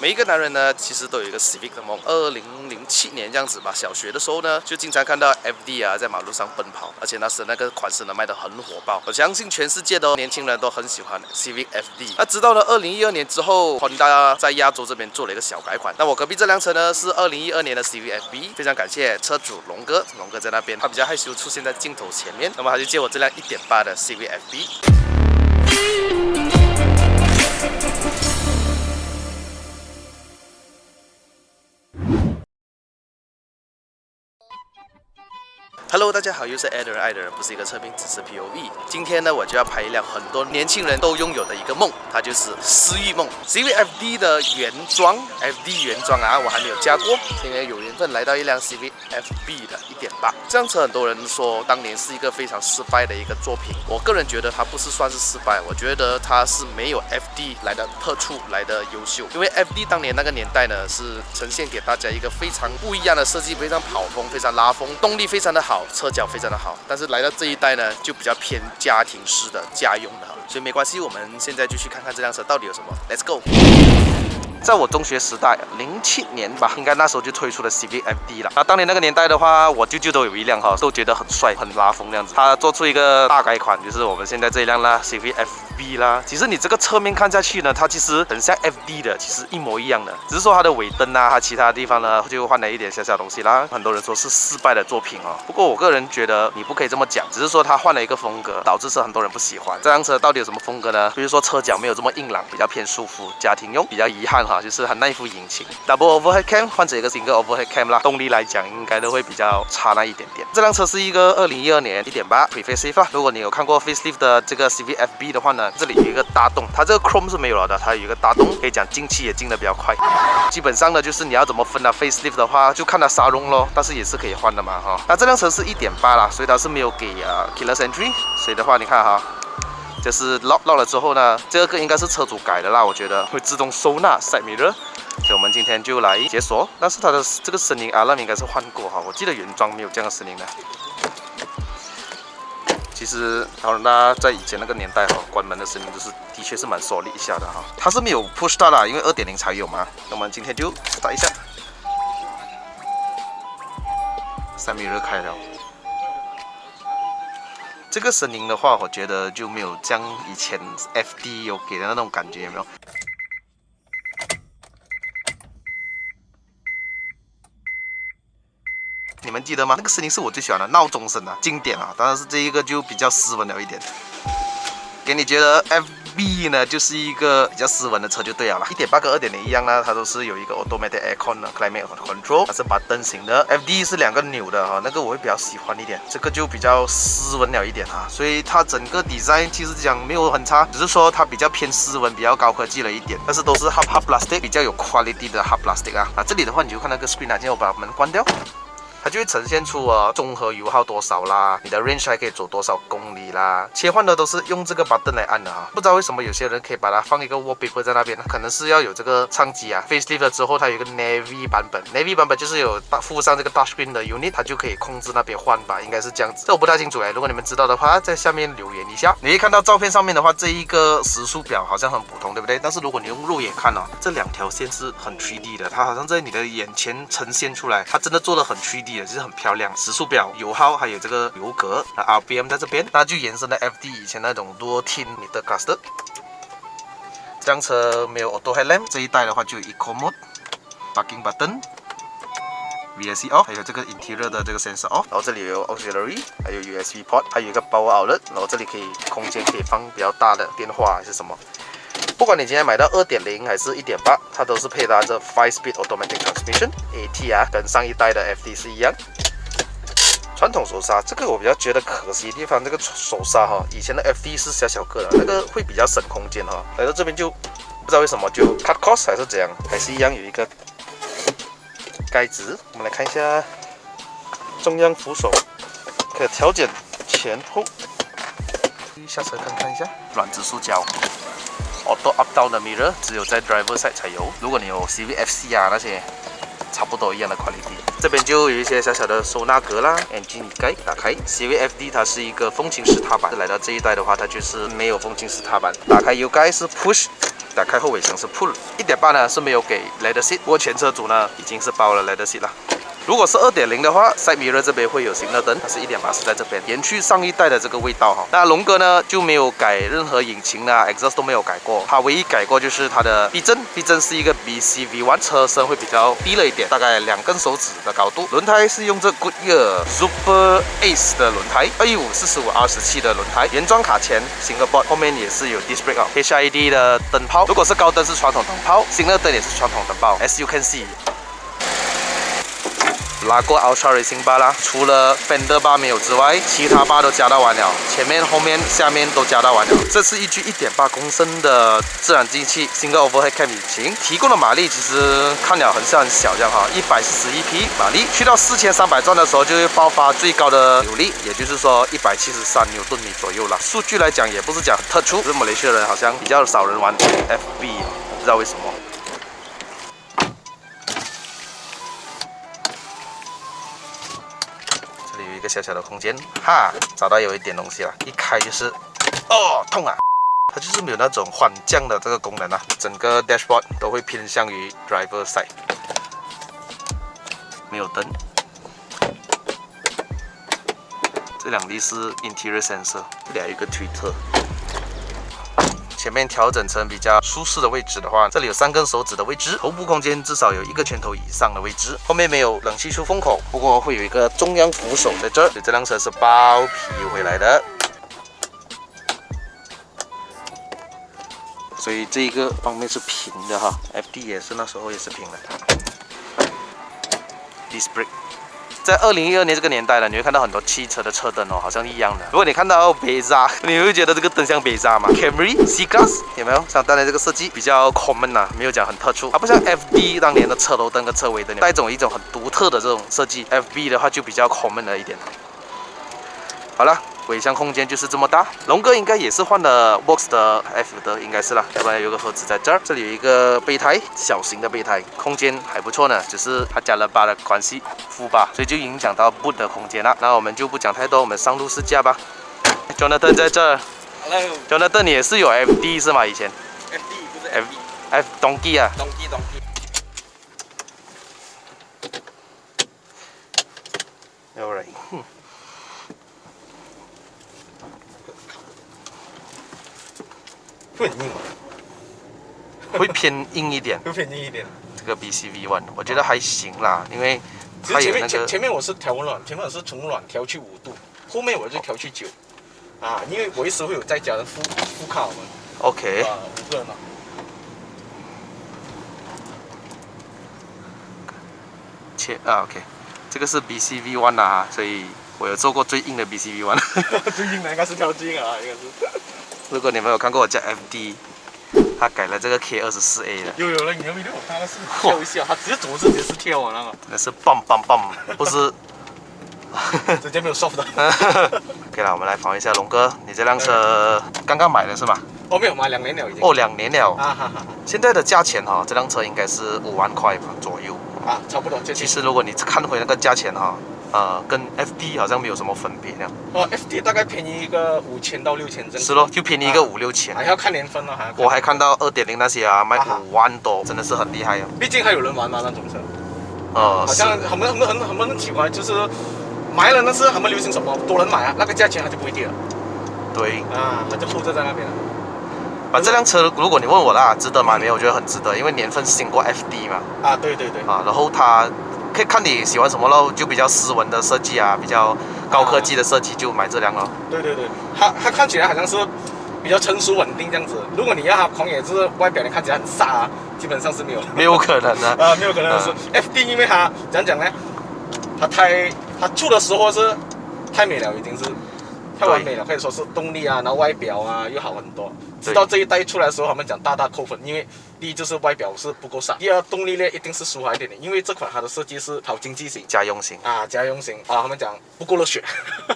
每一个男人呢，其实都有一个 Civic 的梦。2007年这样子吧，小学的时候呢，就经常看到 FD 啊在马路上奔跑，而且那时那个款式呢卖得很火爆。我相信全世界的年轻人都很喜欢 Civic FD。那直到了2012年之后，Honda 在亚洲这边做了一个小改款。那我隔壁这辆车呢是2012年的 Civic FB，非常感谢车主龙哥在那边，他比较害羞出现在镜头前面，那么他就借我这辆1.8的 Civic FB。Hello， 大家好，又是爱的人，爱的人不是一个车评，只是 POV。今天呢，我就要拍一辆很多年轻人都拥有的一个梦，它就是思域梦。Civic FD 的原装 ，FD 原装啊，我还没有加过。今天有缘分来到一辆 Civic FB 的1.8，这辆车很多人说当年是一个非常失败的一个作品。我个人觉得它不是算是失败，我觉得它是没有 FD 来的特处，来的优秀。因为 FD 当年那个年代呢，是呈现给大家一个非常不一样的设计，非常跑风，非常拉风，动力非常的好。车脚非常的好，但是来到这一代呢，就比较偏家庭式的家用的，所以没关系，我们现在就去看看这辆车到底有什么 ，Let's go。在我中学时代，07年吧，应该那时候就推出了 Civic FD 了。那当年那个年代的话，我舅舅都有一辆哈，都觉得很帅、很拉风那样子。他做出一个大改款，就是我们现在这一辆啦 ，Civic FB 啦。其实你这个侧面看下去呢，它其实很像 FD 的，其实一模一样的，只是说它的尾灯啊，它其他地方呢就换了一点小小东西啦。很多人说是失败的作品哦，不过我个人觉得你不可以这么讲，只是说它换了一个风格，导致是很多人不喜欢。这辆车到底有什么风格呢？比如说车脚没有这么硬朗，比较偏舒服，家庭用。比较遗憾哈，就是很耐副引擎 ，Double Overhead Cam 换成一个Single Overhead Cam 啦，动力来讲应该都会比较差那一点点。这辆车是一个2012年1.8 Pre-Facelift 啦。如果你有看过 Facelift 的这个 Civic FB 的话呢，这里有一个大洞，它这个 Chrome 是没有了的，它有一个大洞，可以讲进气也进得比较快。基本上呢，就是你要怎么分啊 Facelift 的话，就看它沙龙咯，但是也是可以换的嘛哈。那这辆车是1.8啦，所以它是没有给Keyless Entry， 所以的话你看哈。就是 lock 了之后呢，这个应该是车主改的啦，我觉得会自动收纳 side mirror， 所以我们今天就来解锁。但是它的这个声音alarm应该是换过哈，我记得原装没有这样的声音的。其实Honda在以前那个年代哈，关门的声音就是的确是蛮solid一下的哈。它是没有 push start 啦，因为2.0才有嘛。那我们今天就 start 一下，side mirror 开了。这个声音的话，我觉得就没有像以前 FD 有给的那种感觉，有没有？你们记得吗？那个声音是我最喜欢的闹钟声啊，经典啊。当然是这一个就比较斯文了一点。给你觉得 FB 呢就是一个比较斯文的车就对了啦。1.8跟2.0一样呢，它都是有一个 automatic aircon 的 climate control， 它是button型的。FD 是2个钮的哈，那个我会比较喜欢一点，这个就比较斯文了一点啊。所以它整个 design 其实讲没有很差，只是说它比较偏斯文，比较高科技了一点。但是都是 hard plastic， 比较有 quality 的 hard plastic 啊。这里的话你就看那个 screen 啊，现在我把门关掉。它就会呈现出综合油耗多少啦，你的 range 还可以走多少公里啦。切换的都是用这个 button 来按的哈。不知道为什么有些人可以把它放一个 wallpaper 在那边，可能是要有这个唱机啊。Facelift 了之后，它有一个 Navy 版本，Navy 版本就是有附上这个 touchscreen 的 unit， 它就可以控制那边换吧，应该是这样子。这我不太清楚哎，如果你们知道的话，在下面留言一下。你会看到照片上面的话，这一个时速表好像很普通，对不对？但是如果你用肉眼看哦，这2条线是很 3D 的，它好像在你的眼前呈现出来，它真的做的很 3D 的，就是很漂亮。时速表、油耗还有这个油格，RPM 在这边，那就延伸了 FD 以前那种 dual tint meter cluster。这辆车没有 auto headlamp， 这一代的话就有 eco mode、parking button、VSC off， 还有这个 interior 的这个 sensor off。然后这里有 auxiliary， 还有 USB port， 还有一个 power outlet。然后这里可以空间可以放比较大的电话还是什么。不管你今天买到2.0还是1.8，它都是配搭着 5-speed automatic transmission AT 啊，跟上一代的 FD 是一样。传统手刹，这个我比较觉得可惜的地方，这个手刹哈，以前的 FD 是小个的，那个会比较省空间哈。来到这边就不知道为什么就 cut cost 还是怎样，还是一样有一个盖子。我们来看一下中央扶手，可以调整前后。下车看一下，软质塑胶。Auto up down 的 mirror 只有在 driver side 才有，如果你有 Civic FC 啊那些。差不多一样的 quality， 这边就有一些小小的收纳格啦 ，engine 盖打开。Civic FD 它是一个风琴式踏板，来到这一代的话，它就是没有风琴式踏板。打开油盖是 push，打开后尾箱是 Pull。1.8呢是没有给 Leather Seat， 不过前车主呢已经是包了 Leather Seat 了。如果是2.0的话 ，Side Mirror 这边会有行乐灯，它是1.8是在这边，延续上一代的这个味道哈。那龙哥呢就没有改任何引擎啊 ，exhaust 都没有改过，它唯一改过就是它的避震，避震是一个 BCV1， 车身会比较低了一点，大概2根手指的高度。轮胎是用这 Goodyear Super Ace 的轮胎，2545R17的轮胎，原装卡钳 Single Board， 后面也是有 Disc Brake 哦 ，HID 的灯泡，如果是高灯是传统灯泡，行乐灯也是传统灯泡 ，As you can see。拉过 Ultra Racing Bar 啦，除了 Fender Bar 没有之外，其他 bar 都加到完了，前面、后面、下面都加到完了。这是一具1.8公升的自然进气 Single Overhead Cam 引擎，提供的马力其实看了很小这样哈，141匹马力，去到4300转的时候就会爆发最高的扭力，也就是说173牛顿米左右啦。数据来讲也不是讲很特殊，只是马来西亚人好像比较少人玩 FB， 不知道为什么。一个小小的空间，哈，找到有一点东西了，一开就是，哦，痛啊！它就是没有那种缓降的这个功能啊，整个 dashboard 都会偏向于 driver side， 没有灯，这2粒是 interior sensor， 这里还有一个推特。前面调整成比较舒适的位置的话，这里有3根手指的位置，头部空间至少有1个拳头以上的位置。后面没有冷气出风口，不过会有一个中央扶手在这儿。所以这辆车是包皮回来的，所以这一个方面是平的哈。FD 也是那时候也是平的。Disc Brake。在2012年这个年代呢，你会看到很多汽车的车灯哦，好像一样的。如果你看到 Beza， 你会觉得这个灯像 Beza 吗 ？Camry、C-Class 有没有？像当年这个设计比较 common 呐，没有讲很特殊。它不像 FD 当年的车头灯跟车尾灯，带一种很独特的这种设计。FB 的话就比较 common 了一点。好了。尾箱空间就是这么大，龙哥应该也是换了 Box 的 F 的，应该是啦，要不然有个盒子在这儿，这里有一个备胎，小型的备胎，空间还不错呢，只是它加了8的关系，副把，所以就影响到 boot 的空间了。那我们就不讲太多，我们上路试驾吧。Jonathan 在这儿 ，Hello，Jonathan 你也是有 FD 是吗？以前 FD 不是 F Donkey 啊 ，Donkey。Alright。会很硬吗？会偏硬一点，会偏硬一点。这个 BCV1 我觉得还行啦，因为它有那个前面我是调温暖，前面我是从暖调去5度，后面我就调去9。啊，因为我一时会有在家人副卡我们。OK。5个人嘛。OK， 这个是 BCV1 啊，所以我有做过最硬的 BCV1。最硬的应该是调最硬啊，应该是。如果你们有看过我家 FD， 他改了这个 K24A 的。有了，你有没有看到是跳一下，他直接走直接是跳啊那个。真的是棒，不是。直接没有 soft 的。OK 了，我们来访问一下龙哥，你这辆车刚刚买的是吗？哦，没有买2年了已经。哦，2年了。啊哈哈。现在的价钱哈，这辆车应该是5万块吧左右。啊，差不多。其实如果你看回那个价钱哈。跟 FD 好像没有什么分别那样。FD 大概便宜一个5000到6000这样。是咯，就便宜一个5、6千。还要看年份哦，我还看到2.0那些啊，卖5万多，真的是很厉害啊。毕竟还有人玩嘛那种车。好像他们很喜欢，就是买了那是他们流行什么，多人买啊，那个价钱它就不会跌了。对。啊，它就hold着在那边了。这辆车如果你问我啦，值得买没有？我觉得很值得，因为年份新过 FD 嘛。啊，对。然后它。可以看你喜欢什么咯，就比较斯文的设计啊，比较高科技的设计就买这辆咯。对，它看起来好像是比较成熟稳定这样子。如果你要它狂野，就是外表你看起来很飒啊，基本上是没有可能的。没有可能是 FD， 因为它怎样讲呢？它出的时候是太美了，已经是太完美了，可以说是动力啊，然后外表啊又好很多。直到这一代出来的时候，他们讲大扣分，因为第一就是外表是不够飒，第二动力呢一定是舒滑一点的，因为这款它的设计是跑经济型、家用型啊，他们讲不够热血。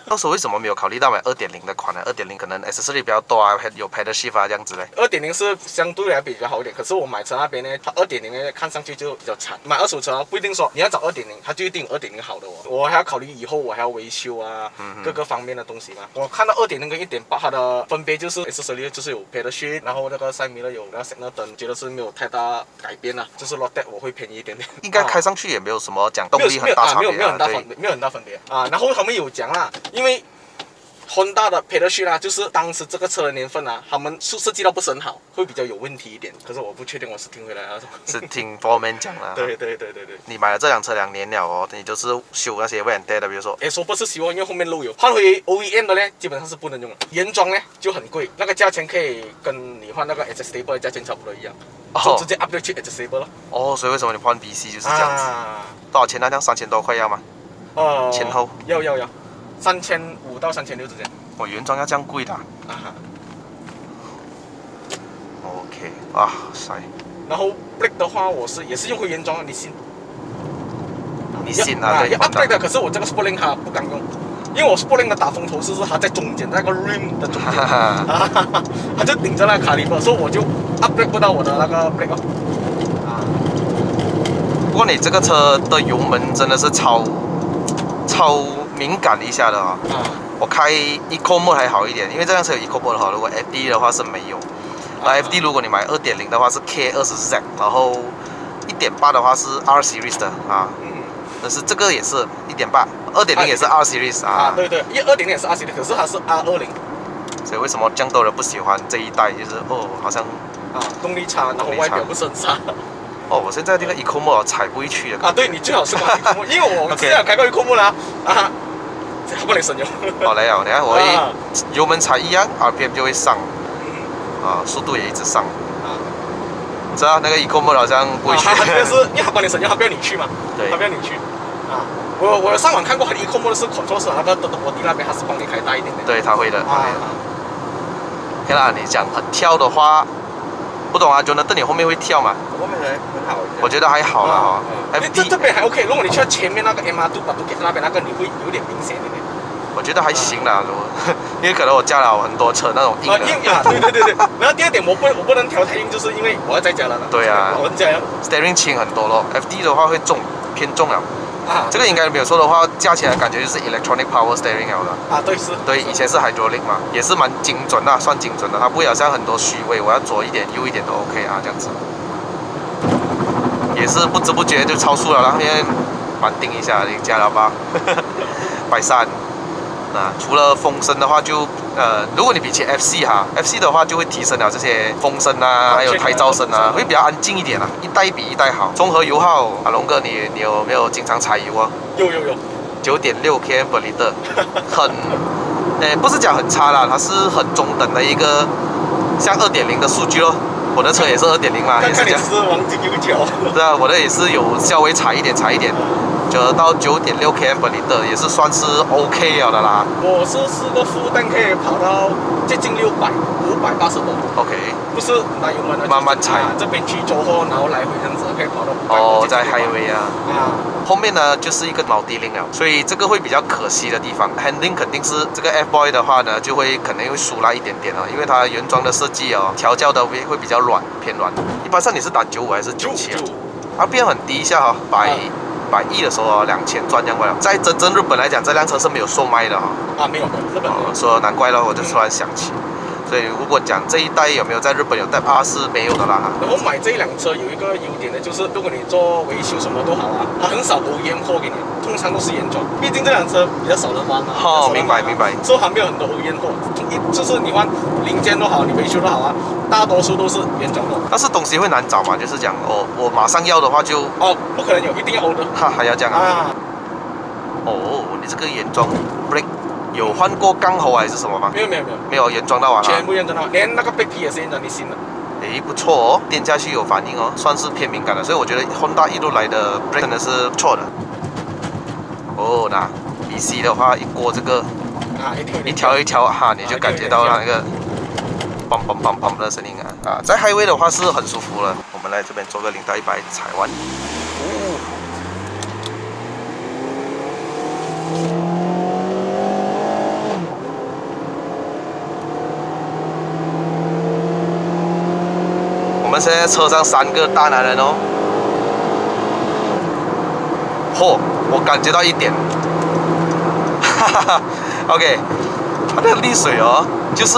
当时为什么没有考虑到买2.0的款呢？2.0可能 accessory 比较多啊，有 pedal shift 啊这样子嘞。2.0是相对来比较好一点，可是我买车那边呢，它2.0呢看上去就比较惨。买二手车不一定说你要找2.0，它就一定有2.0好的哦。我还要考虑以后我还要维修啊，各个方面的东西嘛。我看到2.0跟1.8它的分别就是 accessory 就是有 pedal shift，然后那个 side mirror 有那个 signal 灯，觉得是没有太大改变啦，就是 Lotte 我会便宜一点点。应该开上去也没有什么讲动力很大差别，没有很大分别啊。然后他们有讲啦，因为 Honda 的 pedal shift 啦，就是当时这个车的年份啊，他们设计到不是很好，会比较有问题一点。可是我不确定，我是听回来啊。是听 Foreman 讲啦。对。你买了这辆车2年了哦，你就是修那些 wear and tear 的，比如说。说不是修，因为后面漏油。换回 OEM 的呢，基本上是不能用了。原装呢就很贵，那个价钱可以跟你换那个 Adjustable 的价钱差不多一样，就直接 upgrade 去 Adjustable 了。哦，所以为什么你换 BC 就是这样子？多少钱呢？这样3000多块要吗？前后。要，3500到3600之间。哦，原装要这样贵的。OK 啊，塞。然后 brake 的话，也是用回原装的，你信？你信啊？对。要 upgrade 的，可是我这个 Sportline 它不敢用，因为我 Sportline 的打风头是它在中间那个 rim 的中间，它就顶着那个卡利伯，所以我就 upgrade 不到我的那个 brake 哦。不过你这个车的油门真的是超敏感一下的啊。我开 Eco Mode 还好一点，因为这辆车有 Eco Mode 的话，如果 FD 的话是没有。FD 如果你买2.0的话是 K20Z， 然后1.8的话是 R Series 的啊。但是这个也是1.8，2.0也是 R Series 啊。对，因为2.0也是 R Series， 可是它是 R20。所以为什么这样多人不喜欢这一代？就是好像动力差，然后外表不是很差。我现在这个 Eco Mode 踩不回去的。对，你最好是买 Eco Mode， 因为我之前有开过 Eco Mode 啦。它不能省油。好来啊，你看我油门踩一样 ，RPM 就会上，速度也一直上。知道那个 Eco Mode 好像不会去。它是因为它帮你省油，它不要你去嘛。对。它不要你去。我上网看过，它的 Eco Mode 是 control 是那个我底那边它是帮你开大一点的。对，它会的。OK 啦，你讲很跳的话，不懂啊 ，Jonathan 你后面会跳吗？后面很好。我觉得还好啦这边还 OK， 如果你去到前面那个 MR2 把杜给那边那个，你会有点明显一点。我觉得还行啦，因为可能我加了很多车那种硬的。对。然后第二点，我不能调太硬，就是因为我要再加了。对啊。我加了。Steering 轻很多咯 ，FD 的话会偏重了。这个应该没有错的话，加起来感觉就是 electronic power steering 了的。对是。对，以前是 hydraulic 嘛，也是蛮精准的，算精准的。它不会好像很多虚位，我要左一点右一点都 OK 啊，这样子。也是不知不觉就超速了啦，因为蛮定一下，你加了吧，130。除了风声的话就，如果你比起 FC 的话，就会提升了这些风声啊，还有胎噪声啊，会比较安静一点啊，一代比一代好。综合油耗，龙哥你有没有经常踩油啊？有。9.6 km/L， 不是讲很差啦，它是很中等的一个，像2.0的数据咯。我的车也是2.0嘛，也是这样。是黄金油条。对啊，我的也是有稍微踩一点，就到9.6 km/L 也是算是 OK 了的啦。我是试过负担可以跑到接近600，580多。OK。不是拿油门的。慢慢踩。这边去走后，然后来回这样子可以跑到。在 highway 啊。后面呢就是一个multi-link了，所以这个会比较可惜的地方。handling 肯定是这个 F-Boy 的话呢，就会可能会输啦一点点因为它原装的设计调教的会比较偏软。一般上你是打95还是97啊？RPM 很低一下110的时候2000转这样过来。在真正日本来讲，这辆车是没有售卖的没有日本没有。说难怪了，我就突然想起。所以如果讲这一代有没有在日本有Type R是没有的啦。然后买这一辆车有一个优点的就是，如果你做维修什么都好它很少OEM货给你，通常都是原装。毕竟这辆车比较少人玩嘛。明白。所以还没有很多OEM货，就是你换零件都好，你维修都好大多数都是原装货。但是东西会难找嘛，就是讲我马上要的话就不可能有，一定要欧的。还要这样你这个原装 brake。有换过钢喉还是什么吗？没有原装到完了。全部原装到，连那个背皮也是原装的新的。不错电下去有反应算是偏敏感的，所以我觉得 Honda 一路来的 brake 真的是不错的。那 BC 的话一过这个一条你就感觉到那个砰的声音在 highway 的话是很舒服了。我们来这边做个0到100踩完。我们现在车上3个大男人我感觉到一点，OK，它的沥水就是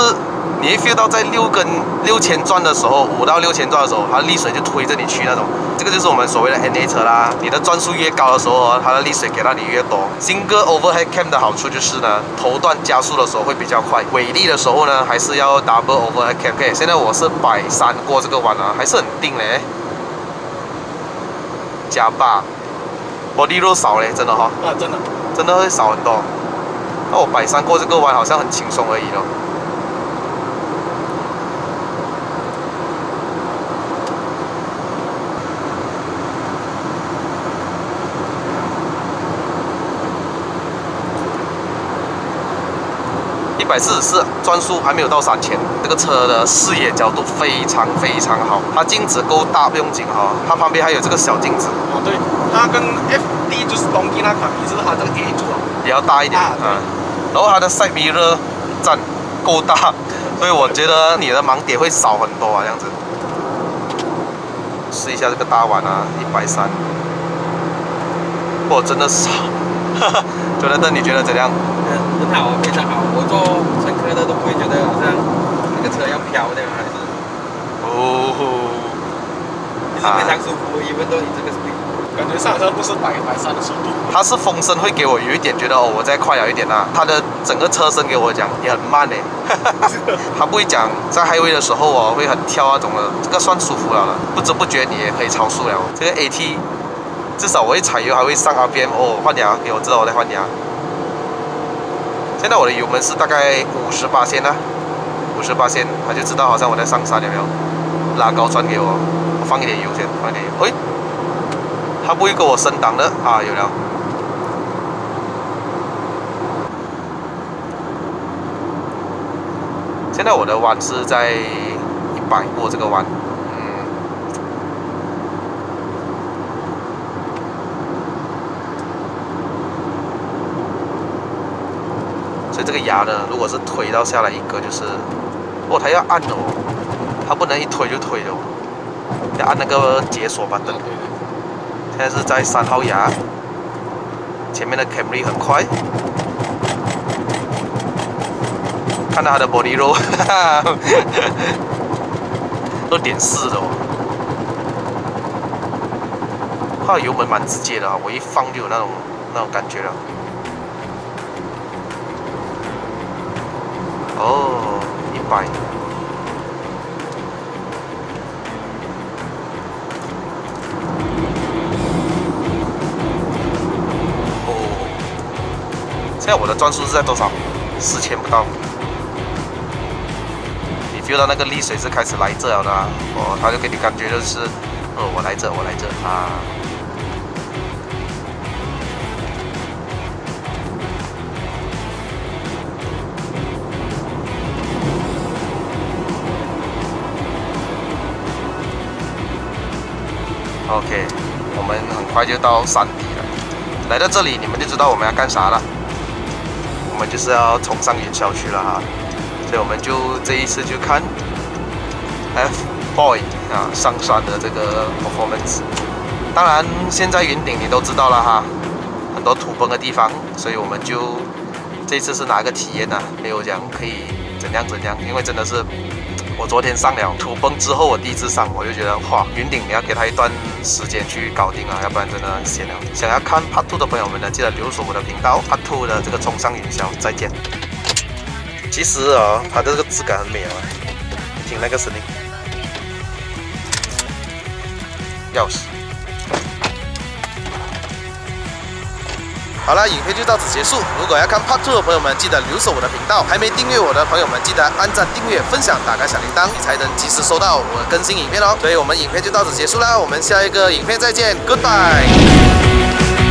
你一 feel 到在6000转的时候，5到6000转的时候，它的力水就推着你去那种。这个就是我们所谓的 NA 车啦。你的转速越高的时候，它的力水给到你越多。Single overhead cam 的好处就是呢，头段加速的时候会比较快，尾力的时候呢，还是要 double overhead cam。OK， 现在我是130过这个弯啊，还是很定嘞。加8 ，body roll 少嘞，真的哈。啊，真的。真的会少很多。那我130过这个弯好像很轻松而已咯。144转速还没有到3000，这个车的视野角度非常好，它镜子够大不用紧哈，它旁边还有这个小镜子。哦，对，它跟 FD 就是东基那款比，就是它这个 A 柱比较大一点然后它的 side mirror 占够大，所以我觉得你的盲点会少很多啊，这样子。试一下这个大弯啊，130，哇，真的少。觉得你觉得怎样？很好，非常好。我做乘客的都不会觉得好像那个车要飘的，还是其实非常舒服。因为都你这个 speed， 感觉上车不是130的速度。它是风声会给我有一点觉得我再快了一点啊。它的整个车身给我讲也很慢嘞。它不会讲在 highway 的时候会很跳那种的，这个算舒服了。不知不觉你也可以超速了。这个 AT。至少我一踩油还会上 RPM 换牙，给我知道我在换牙。现在我的油门是大概50%啊，50%，他就知道好像我在上山有没有？拉高转给我，我放一点油先，放一点油。哎，他不会跟我升档的啊，有了。现在我的弯是在100过这个弯。所以这个牙呢，如果是推到下来一个，就是它要按的它不能一推就推的要按那个解锁板凳。现在是在3号牙，前面的 Camry 很快，看到它的 body roll， 2.4的它的油门蛮直接的我一放就有那种感觉了。100。现在我的转速是在多少？4000不到。你 feel 到那个力水是开始来这了的它就给你感觉就是，我来这啊。OK， 我们很快就到山底了。来到这里，你们就知道我们要干啥了。我们就是要冲上云霄去了哈。所以我们就这一次就看 F-Boy 上山的这个 performance。当然，现在云顶你都知道了哈，很多土崩的地方，所以我们就这一次是拿一个体验没有讲可以怎样，因为真的是。我昨天上了土崩之后，我第一次上，我就觉得哇，云顶你要给他一段时间去搞定要不然真的很闲了。想要看 Part 2的朋友们呢，记得留守我的频道 Part 2的这个冲上云霄，再见。其实它的这个质感很美你听那个声音，钥匙。好了，影片就到此结束。如果要看 Part 2的朋友们，记得留守我的频道。还没订阅我的朋友们，记得按赞、订阅、分享、打开小铃铛，你才能及时收到我更新影片所以我们影片就到此结束啦，我们下一个影片再见 ，Goodbye。